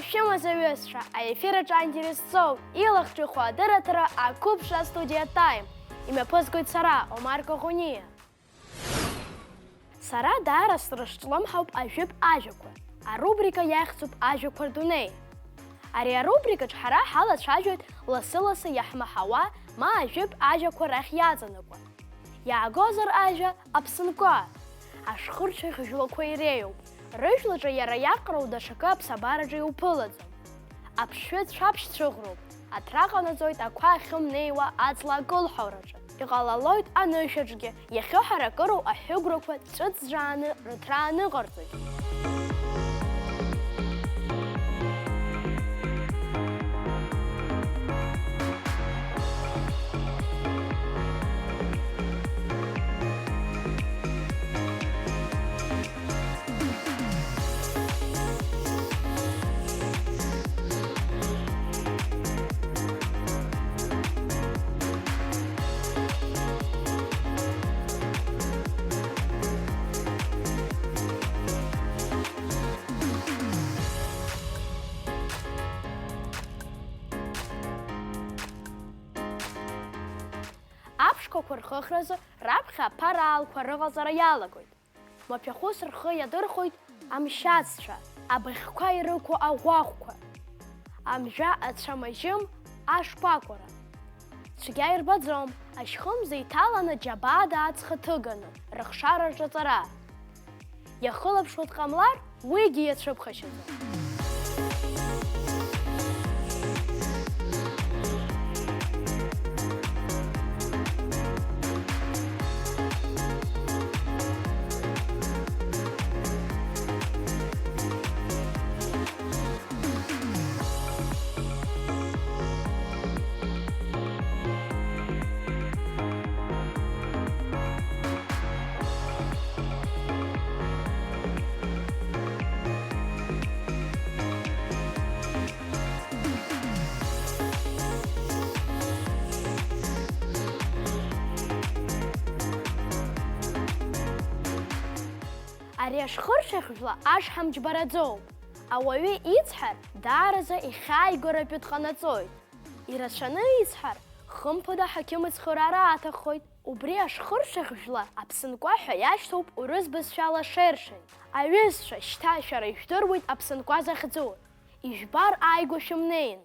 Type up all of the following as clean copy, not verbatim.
Шәымаз аҩызцәа, аефираҿы аинтересоу, илахҿыху адырраҭара ақәыԥшра студиа тайм. Имҩаԥызгоит сара, Омар Коӷониа. Сара даара срышҿлымҳауп ажәытә ажәақәа. Арубрика иахьӡуп ажәақәа рдунеи. Ари арубрикаҿ ҳара ҳалацәажәоит ласы-ласы иаҳмаҳауа, ма ажәытә ажәақәа рахь иаҵанакуа. Иаагозар ажәа аԥсынкәа. Ашхырцәаӷь жәлақәа иреиуп. Рыжәлаҿы иара иаҟароу даҽакы аԥсабараҿы иуԥылаӡом. Аԥшшәы цәаԥшь цәыӷроуп. Аҭра ҟанаҵоит ақәа ахьымнеиуа аҵла акылҳаураҿы. Иҟалалоит анышәаҿгьы, иахьыҳаракыроу аҳәыгәрақәа ҵәыҵжааны рыҭра аныҟарҵоит. Аԥшқақәа рхыхразы раԥхьа аԥараалқәа рыҟаҵара иалагоит. Маҭәахәыс рхы иадырхоит амшьаццәа, абыӷьқәа ирықәу аӷәахәқәа, амжәа ацәамажьым ашкәакәара. Цәгьа ирбаӡом, ашьхымза иҭаланы џьабаада ацха ҭыганы, рыхшараҿы ҵара. Иахылаԥшуа дҟамлар, уигьы иацәыԥхашьаӡом. Ари ашхырцәаӷьжәла ашҳам џьбараӡоуп. Ауаҩы ицҳар, дааразы ихьааигаратәы дҟанаҵоит. Ирацәаны ицҳар, хымԥада ҳақьымыцхыраара аҭаххоит. Убри ашхырцәаӷьжәла аԥсынкәа ҳәа иашьҭоуп урыс бызшәала шершень. Аҩызцәа, шьҭа шәара ижәдыруеит аԥсынкәа захьӡу. Ижәбар ааигәа шәымнеин.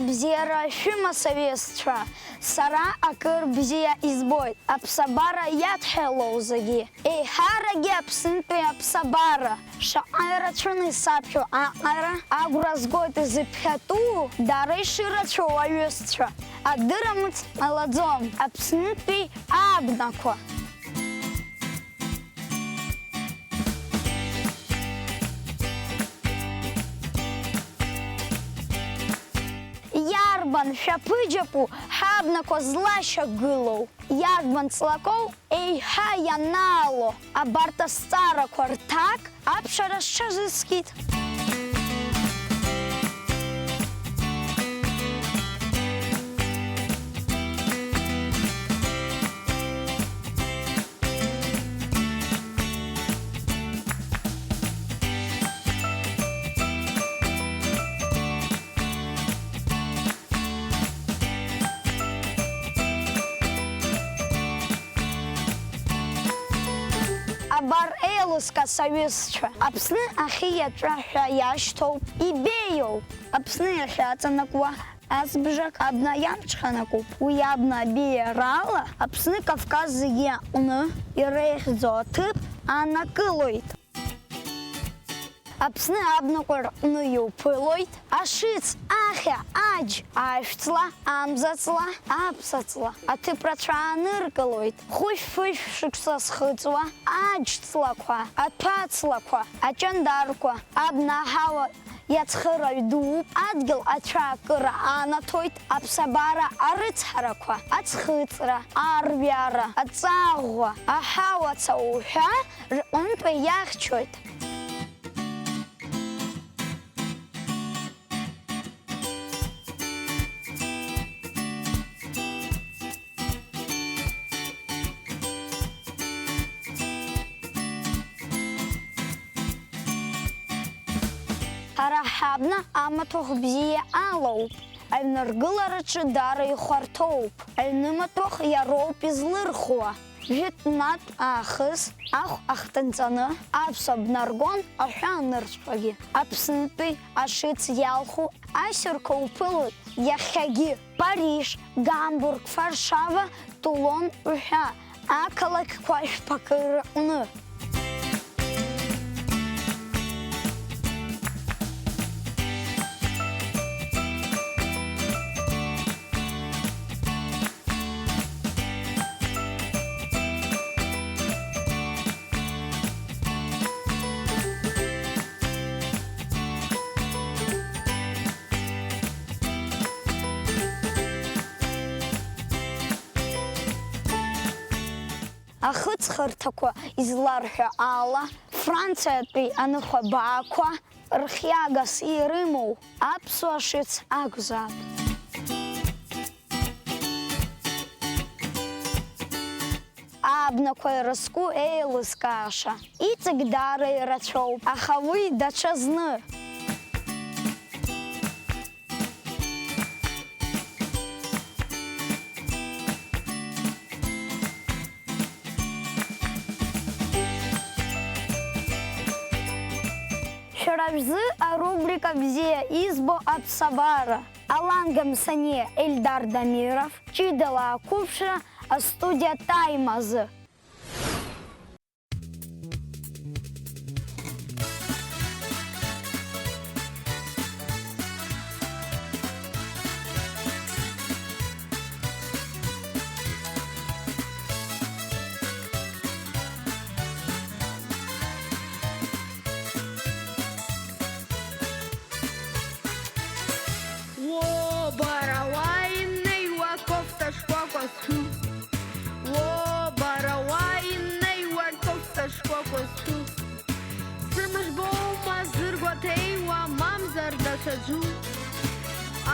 бзиара шәымасаҩызцәа, сара акыр бзиа избоит. Аԥсабара иадҳәалоу зегьы. Еиҳарагьы Аԥснытәи аԥсабара. Шаҟа ирацәаны исаԥхьо аҟара, агәра згоит изыԥхьатәу, дара иширацәоу аҩызцәа. Адырамыц ҟалаӡом Аԥснытәи абнақәа. Иарбан шәаԥыџьаԥу ҳабнақәа злашьақәгылоу, иарбан ҵлакоу еиҳа ианаало, абарҭ азҵаарақәа рҭак аԥшара сҽазыскит. Абар еилыска саҩызцәа, Аԥсны ахьы иаҵәа ҳәа иашьҭоуп, ибеиоуп. Аԥсны иахьаҵанакуа азбжак абна иамҽханакуп. Уи абна абеиарала Аԥсны Кавказ зегьы аҟны иреиӷьӡоу аҭыԥ аанакылоит. Аԥсны абнақәа рҟны иуԥылоит ашыц, ахьа, аџь, ашәҵла, амзаҵла, аԥсаҵла. Аҭыԥ рацәа ааныркылоит. Хәышә-фышә шықәса зхыҵуа аџьҵлақәа, аҭәаҵлақәа, аҷандарқәа. Абна аҳауа иацхыраҩ дууп. Адгьыл ацәаакыра аанаҭоит. Аԥсабара арыцҳарақәа, аӡхыҵра, арҩара, аҵаӷәа, аҳауацау ҳәа рҟынтәи иахьчоит. Ҳара ҳабна амаҭәахә бзиа алоуп. Аҩныргылараҿы дара ихәарҭоуп. Аҩнымаҭәахә иароуп излырхуа. Жәытәнатә аахыс ахә ахҭынҵаны аԥсуа бнаргон аҳәаанырцәҟагьы. Аԥснытәи ашыц иалху асырқәа уԥылоит иахьагьы. Париж, Гамбург, Варшава, Тулон ҳәа ақалақьқәа шәԥакы рҟны. Ахыҵхырҭақәа изларҳәо ала, Франциатәи аныхәабаақәа рхиагас ирымоу аԥсуа шыц акәзаап. Абнақәа ирызку еилызкааша. Иҵегь даара ирацәоуп, аха уи даҽазны. Шәара шәзы арубрика бзиа избо аԥсабара. Аланга Мсане Ельдар Дамиров, Ҷыдала ақәыԥшра, астудиа Тайм азы.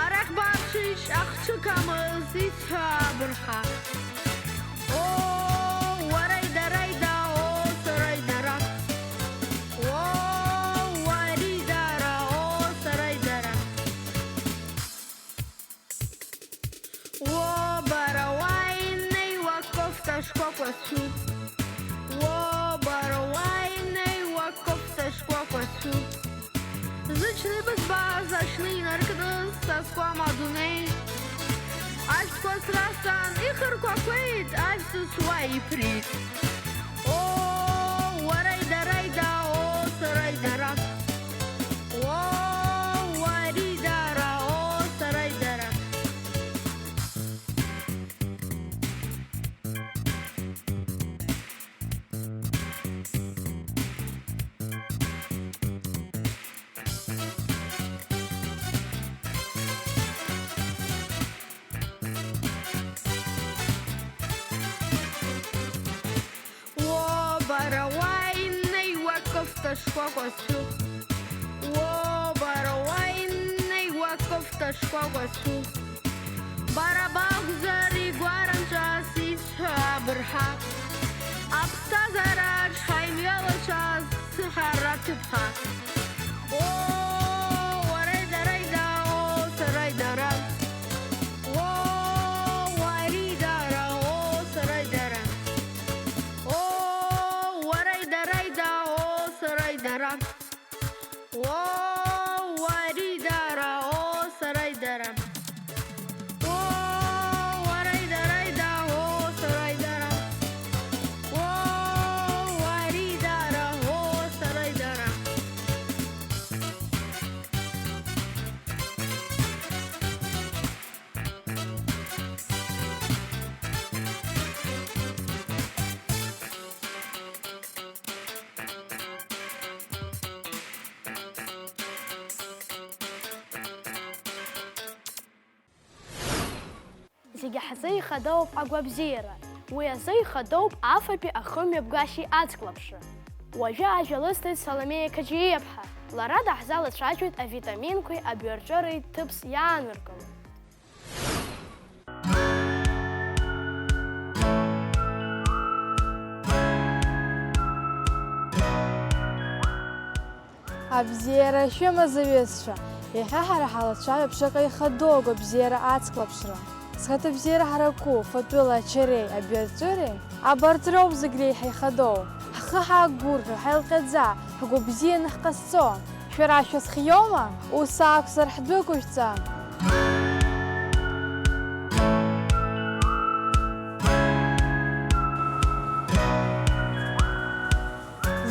Арах бахшиш ахчу камыз ицхабрха. О, варайда райда, о, сарайдара. О, варидара, о, сарайдара. О, баравайней ваковта шкокосу. О, баравайней ваковта шкокосу. Зычны безбазачный наркдын, ском адуней. Ашкос расан ихыр коквейт, ашсус вай прит. О, варайда райда, о, сарайдара. О, варидара, о, сарайдара. Баравайный ваковта шкогосу. О, баравайный ваковта шкогосу. Барабах зари гуаранчас исхабрха. Абстазараш хаймелашас схаратипха. О, варайдарайда, о, сарайдара. О, варидара, о, сарайдара. О, варидара, о, сарайдара. О, варайдарайда, о, сарайдара. О, варидара, о, сарайдара. Зегьы ҳзеихадоуп агәабзиара, уи азы ихадоуп афатәи ахымҩаԥгашьеи аӡклаԥшра. Уажәы ажәа лысҭеит Саломеиа Қаҷиеԥҳа, лара даҳзалацәажәоит авитаминқәеи абиоҿыреи ҭыԥс иааныркыло. Абзиара шәымазаҩызцәа, иахьа ҳара ҳалацәажәап шаҟа ихадоу агәабзиара аӡклаԥшра. Зхаҭабзиара ҳараку фатәыла ачареи абиаҿыреи абарҭ роуп зегь реиҳа ихадоу. Ҳхы ҳаагәырӷьо, ҳаилҟьаӡа, ҳгәабзианы ҳҟазҵо. Шәара шәазхиоума? Ус акәзар ҳдәықәышәҵа.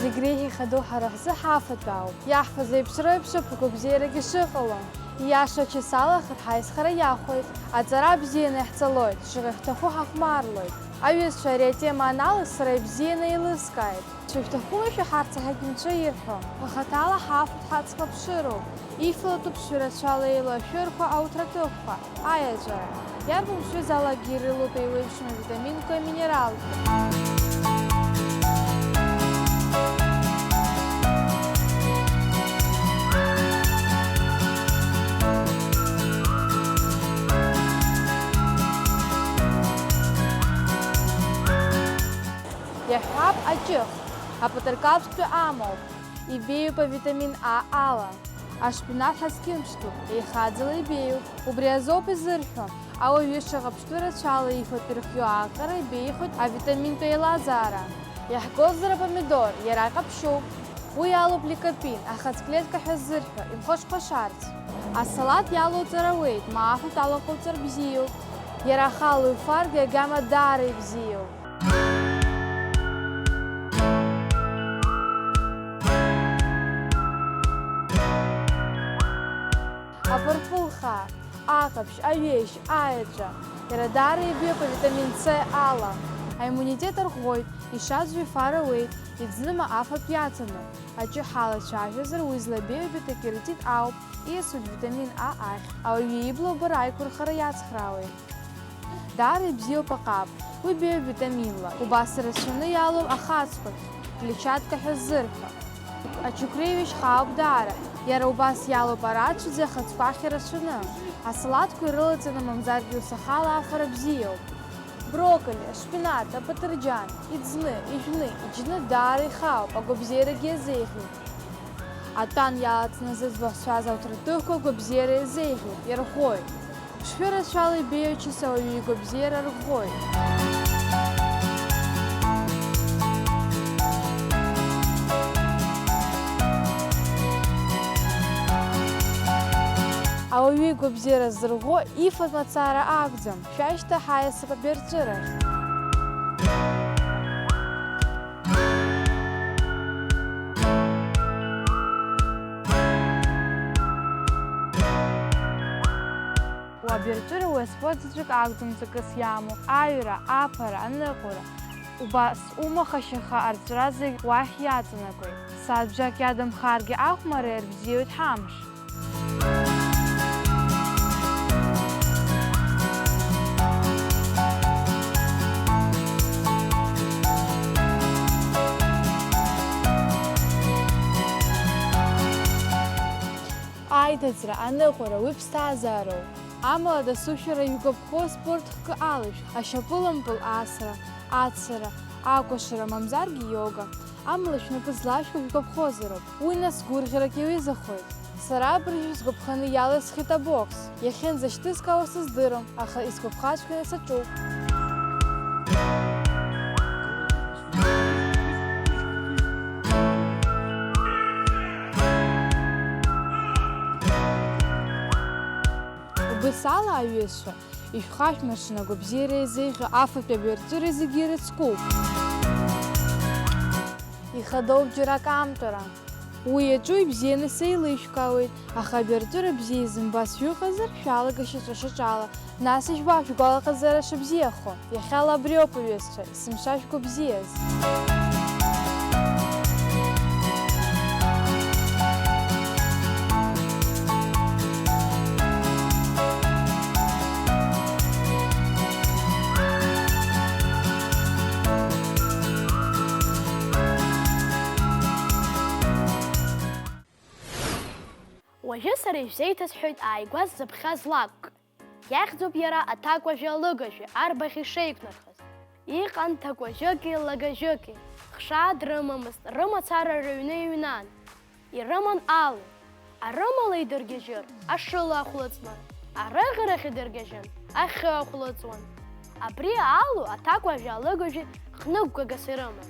Зегь реиҳа ихадоу ҳара ҳзы ҳафатә ауп. Иаҳфаз еиԥш реиԥшуп агәабзиарагьы шыҟало. Ииаша ачысалахар ҳаизхара иахәоит, аҵара бзианы иаҳҵалоит, шаҟа ихҭаху ҳахәмарлоит. Аҩызцәа ари атема аналыз сара ибзианы еилыскааит. Шәышәҭахума шәаҳарцаҳагь нҿаирҳәо, ҳахаҭала ҳафатә ҳаӡклаԥшыроуп. Ифалатәуп шәырацәала еилоу ашәырқәа, ауҭраҭыхқәа, аиаҵәара. Иарбан ԥшәызаалакгьы ирылоуп еиуеиԥшым авитаминқәеи аминералқәа. Иаҳҳәап аҷых, апатыркалԥстәы амоуп, ибеиоуп авитамин А ала. Ашпинат ҳазқьымԥшӡоуп, еихаӡала ибеиоуп, убри азоуп изырҳәо. Ауаҩы шаҟа ԥштәы рацәала ифатәы ирхио аҟара ибеихоит авитаминтә еилазаара. Иаҳгозар апомидор, иара иҟаԥшьуп. Уи алоуп ликопин, ахаҵклетка ҳәа ззырҳәо, имхәашхәашарц. Асалаҭ иалоуҵар ауеит, ма афатә алаҟоуҵар бзиоуп. Иара ахала уифаргьы агама даара ибзиоуп. Апырпылхаа, аҟаԥшь, аҩеишь, аеҵәа. Иара даара ибеиоуп авитамин С ала. Аиммунитет арӷәӷәоит, ишаӡәу ифар ауеит, иӡныма афатә иаҵану. Аҿы ҳалацәажәазар уи злабеиоу бета-керотин ауп, ииасуеит витамин А ахь. Ауаҩы ибла убара аиқәырхара иацхраауеит. Даара ибзиоуп аҟаб, уи беиоуп витаминла. Убас ирацәаны иалоуп ахаҵқәахь, клетчатка ҳәа ззырҳәо. Ачықәреиҩашь хаауп даара. Иара убас иалоуп арацәаӡа ахаҵқәахь ирацәаны. Асалаҭқәа ирылаҵаны мамзаргьы ус ахала афара бзиоуп. Брокколи, ашпинат, апаҭырџьан, иӡны, ижәны, иџьны даара ихаауп, агәабзиарагьы иазеиӷьуп. Атәан иалаҵны зыӡбахә ауҭраҭыхқәа агәабзиара иазеиӷьуп, ирӷәӷәоит. Ԥшшәырацәала ибеиоу ачысауаҩы игәабзиара рӷәӷәоит. ауаҩы игәабзиара зырӷәӷәо ифатә мацара акәӡам, шәашьҭа ҳаиасып аберҵәырахь. Аберҵәыра уи аспорт заҵәык акәӡам ҵакыс иамоу, аҩра, аԥара, аныҟәара. Убас умахашьаха арҵәра зегь уахь иаҵанакуеит. Сааҭбжак иадамхаргьы ахәмара иарбзиоит ҳамш. Аиҭаҵра, аныҟәара уи ԥсҭазаароуп. Амала дасушәара иугәаԥхо спорт хкы алышә, ашьапылампыл асра, ацара, акәашара, мамзаргьы иога. Амала шәнапы злашәго шәгәаԥхозароуп. Уи нас гәырӷьарак иаҩызахоит. Сара абыржәы сгәаԥханы иалысхит абокс. Иахьынӡашьҭызкаауа сыздырам, аха исгәаԥхаҵәҟьаны саҿуп. Убысала аҩызцәа, ишәхашәмыршан агәабзиара еизеиӷьу афатәи аберҵәыра зегьы ирыцкуп. Ихадоуп џьарак амтәара. Уи иаҿу ибзианы сеилышәкаауеит, аха аберҵәыра бзиа изымбаз шәыҟазар, шәалагашьа ҿаша-ҿала. Нас ижәбап шәгәалаҟазара шыбзиахо. Иахьала абриоуп аҩызцәа, есымша шәгәабзиаз. Уажәы сара ишәзеиҭасҳәоит ааигәа ззыԥхьаз лакәк. Иахьӡуп иара аҭакәажәи алыгажәи арбаӷь ишеиқәнархаз. Иҟан ҭакәажәыки лагажәыки. Хшаа дрымамызт, рымацара рыҩны иҩнан. Ирыман алу. Арымала идыргьежьыр, ашыла ахәлыҵны. Арыӷарахь идыргьежьын, ахьы ахәлыҵуан. Абри алу аҭакәажәи алыгажәи хныҟәгагас ирыман.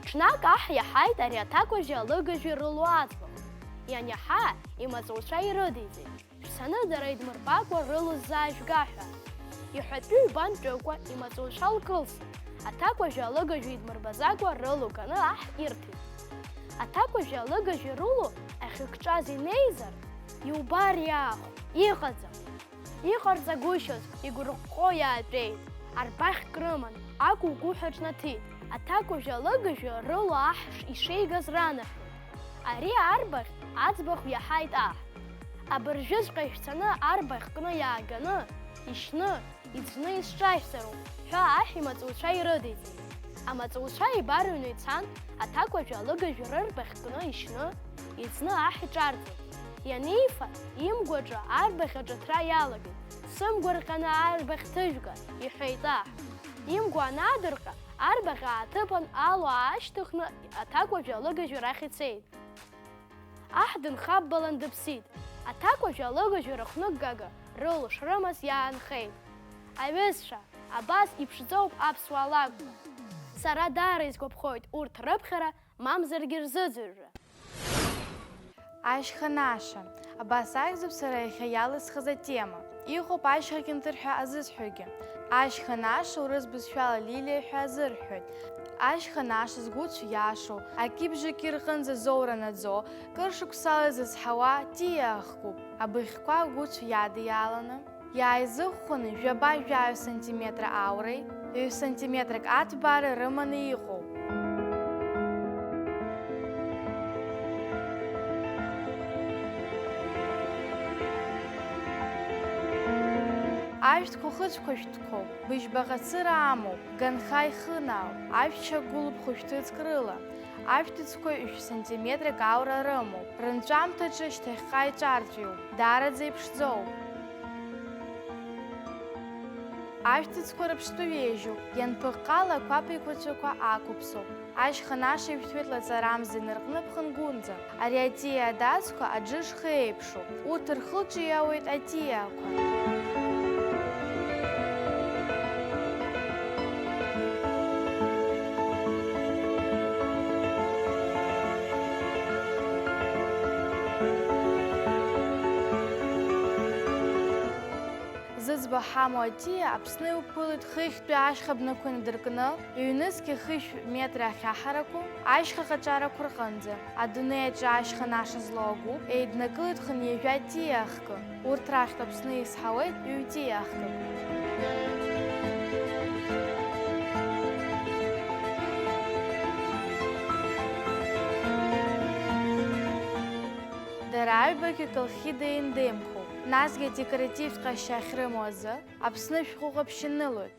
Ҽнак аҳ иаҳаит ари аҭакәажәи алыгажәи рылу аӡбахә. Ианиаҳа, имаҵуцәа ирыдиҵеит. Шәцаны дара идмырбакәа рылу ззаажәга ҳәа. Иҳәатәы ҩбан ҿыкәа имаҵуцәа лкылсит. Аҭакәажәи алыгажәи идмырбазакәа рылу ганы аҳ ирҭеит. Аҭакәажәи алыгажәи рылу ахьыкҿаз инеизар, иубар иаахә, иҟаӡам. Иҟарҵагәышьоз игәырҟҟо иаатәеит. Арбаӷьк рыман, акәукәуҳәа ҿнаҭит. Аҭакәажәи алыгажәи рылу аҳ ишеигаз ранаҳәон. Ари арбаӷь аӡбахә иаҳаит аҳ. Абыржәыҵәҟьа ишәцаны арбаӷь кны иааганы, ишьны, иӡны исҿажәҵароуп ҳәа аҳ имаҵуцәа ирыдиҵеит. Амаҵуцәа ибарыҩны ицан, аҭакәажәи алыгажәи рырбаӷь кны ишьны, иӡны аҳ иҿарҵеит. Ианифа, имгәаҿы арбаӷь аҿыҭра иалагеит. Сымгәарҟьаны арбаӷь ҭыжәга, иҳәеит аҳ. Имгәа анадырҟьа, арбаӷь ааҭыԥан алу аашьҭыхны аҭакәажәи алыгажәи рахь ицеит. Аҳ дынхаббалан дыԥсит. Аҭакәажәи алыгажәи рыхнықәгага рылу шрымаз иаанхеит. Аҩызцәа, абас иԥшӡоуп аԥсуаа лакәқәа. Сара даара изгәаԥхоит урҭ рыԥхьара, мамзаргьы рзыӡырҩра. Ашьха-наша. Абас акәзуп сара иахьа иалысхыз атема. Иҟоуп ашьха-кьынтыр ҳәа азызҳәогьы. Ашьха-наша урыс бызшәала Лилиа ҳәа азырҳәоит. Ашьха-наша згәыцә иашоу, акьыбжаки рҟынӡа зоура наӡо, кыр шықәсала изызҳауа ҭиаахкуп. Абыӷьқәа агәыцә иадиаланы, иааизыхәхәаны жәаба-жәаҩ сантиметра ауреи, 2 сантиметрак аҭбара рыманы иҟоуп. Ашәҭқәа хыцәқәа шәҭқәоуп, быжьбаҟа цыра амоуп, ганха ихынаауп, ашәча гәылуп хәышәҭыțк рыла. Ашәҭыцқәа 2 сантиметрак аура рымоуп, рынҵәамҭаҿы шьҭахьҟа иҿарҵәиуп, даараӡа иԥшӡоуп. Ашәҭыцқәа рыԥштәы ҩежьуп, ианԥыҟҟала ақәаб еиқәаҵәақәа ақәыԥсоуп. Ашьха-наша ишәҭуеит лаҵарамза инаркны ԥхынгәынӡа. Ари атиа адацқәа аџыжха еиԥшуп, урҭ рхылҿиаауеит атиақәа. ибаҳаму атиа Аԥсны иуԥылеит хыхьтәи ашьха бнақәа инадыркны, иҩнызқьи хышә метри ахьаҳарақәа, ашьха ҟаҵарақәа рҟынӡа. Адунеи аҿы ашьха наша злоу агәыԥ еиднакылеит хынҩажәа тиеахкы. Урҭ рахьтә Аԥсны изҳауеит ҩ-тиеахкык. Дара аҩбагьы Колхида еиндеимхоуп. Насгьы адекоративтә ҟазшьа ахьрымоу азы Аԥсны шәҟәы ҟаԥшь инылоит.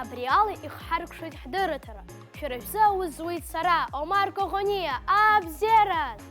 Абри ала ихҳаркшоит ҳдырраҭара. Шәара шәзы аус зуеит сара, Омар Коӷониа, абзераз!